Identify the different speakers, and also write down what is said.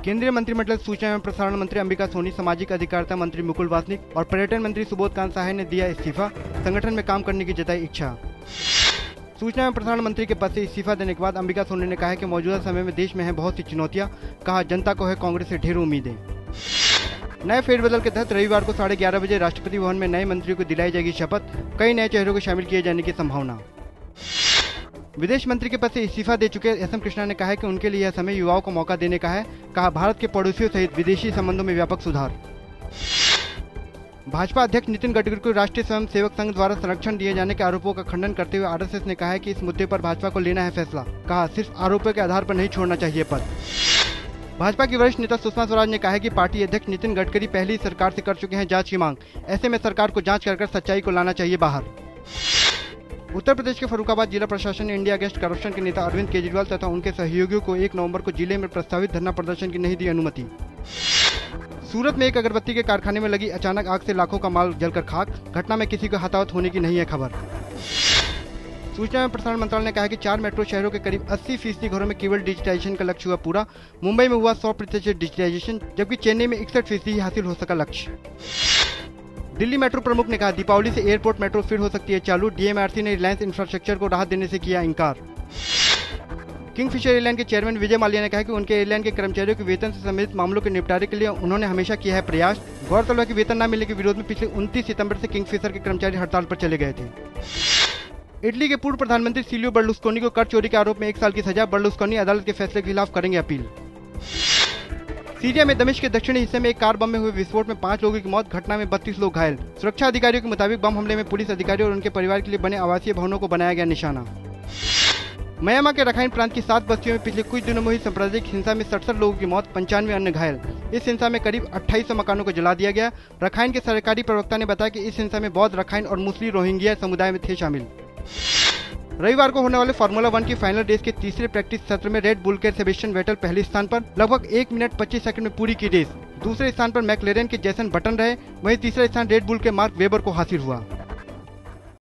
Speaker 1: केंद्रीय मंत्रिमंडल सूचना एवं प्रसारण मंत्री अंबिका सोनी, सामाजिक अधिकारिता मंत्री मुकुल वासनिक और पर्यटन मंत्री सुबोध कांत सहाय ने दिया इस्तीफा, संगठन में काम करने की जताई इच्छा। सूचना एवं प्रसारण मंत्री के पद से इस्तीफा देने के बाद अंबिका सोनी ने कहा है कि मौजूदा समय में देश में है बहुत सी चुनौतियां, कहा जनता को है कांग्रेस से ढेर उम्मीदें। नए फेरबदल के तहत रविवार को 11:30 बजे राष्ट्रपति भवन में नए मंत्रियों को दिलाई जाएगी शपथ, कई नए चेहरों को शामिल किए जाने की संभावना। विदेश मंत्री के पद से इस्तीफा दे चुके एस एम कृष्णा ने कहा है कि उनके लिए यह समय युवाओं को मौका देने का है, कहा भारत के पड़ोसियों सहित विदेशी संबंधों में व्यापक सुधार। भाजपा अध्यक्ष नितिन गडकरी को राष्ट्रीय स्वयं सेवक संघ द्वारा संरक्षण दिए जाने के आरोपों का खंडन करते हुए आरएसएस ने कहा है कि इस मुद्दे पर भाजपा को लेना है फैसला, कहा सिर्फ आरोपों के आधार पर नहीं छोड़ना चाहिए पद। भाजपा की वरिष्ठ नेता सुषमा स्वराज ने कहा है कि पार्टी अध्यक्ष नितिन गडकरी पहली सरकार से कर चुके हैं जांच की मांग, ऐसे में सरकार को जांच कर सच्चाई को लाना चाहिए बाहर। उत्तर प्रदेश के फर्रुखाबाद जिला प्रशासन ने इंडिया अगेंस्ट करप्शन के नेता अरविंद केजरीवाल तथा उनके सहयोगियों को 1 नवंबर को जिले में प्रस्तावित धरना प्रदर्शन की नहीं दी अनुमति। सूरत में एक अगरबत्ती के कारखाने में लगी अचानक आग से लाखों का माल जलकर खाक, घटना में किसी को हताहत होने की नहीं है खबर। सूचना एवं प्रसारण मंत्रालय ने कहा है कि 4 मेट्रो शहरों के करीब 80% घरों में केवल डिजिटाइजेशन का लक्ष्य हुआ पूरा। मुंबई में हुआ 100% डिजिटाइजेशन, जबकि चेन्नई में 61% ही हासिल हो सका लक्ष्य। दिल्ली मेट्रो प्रमुख ने कहा दीपावली से एयरपोर्ट मेट्रो फिर हो सकती है चालू, डीएमआरसी ने रिलायंस इंफ्रास्ट्रक्चर को राहत देने से किया इंकार। किंगफिशर एयरलाइन के चेयरमैन विजय माल्या ने कहा कि उनके एयरलाइन के कर्मचारियों के वेतन से संबंधित मामलों के निपटारे के लिए उन्होंने हमेशा किया है प्रयास। गौरतलब है कि वेतन न मिलने के विरोध में पिछले 29 सितंबर से किंगफिशर के कर्मचारी हड़ताल पर चले गए थे। इटली के पूर्व प्रधानमंत्री सिल्वियो बर्लुस्कोनी को कर चोरी के आरोप में 1 साल की सजा, बर्लुस्कोनी अदालत के फैसले के खिलाफ करेंगे अपील। सीरिया में दमिश्क के दक्षिणी हिस्से में एक कार बम में हुए विस्फोट में 5 लोगों की मौत, घटना में 32 लोग घायल। सुरक्षा अधिकारियों के मुताबिक बम हमले में पुलिस अधिकारी और उनके परिवार के लिए बने आवासीय भवनों को बनाया गया निशाना। म्यांमार के रखाइन प्रांत की 7 बस्तियों में पिछले कुछ दिनों में हुई सांप्रदायिक हिंसा में 67 लोगों की मौत, 95 अन्य घायल। इस हिंसा में करीब 2800 मकानों को जला दिया गया। रखाइन के सरकारी प्रवक्ता ने बताया कि इस हिंसा में बौद्ध, रखाइन और मुस्लिम रोहिंग्या समुदाय में थे शामिल। रविवार को होने वाले फार्मूला 1 की फाइनल रेस के तीसरे प्रैक्टिस सत्र में रेड बुल के सेबेस्टियन वेटल पहले स्थान पर लगभग 1 मिनट 25 सेकंड में पूरी की रेस। दूसरे स्थान पर मैक्लेरेन के जैसन बटन रहे, वहीं तीसरा स्थान रेड बुल के मार्क वेबर को हासिल हुआ।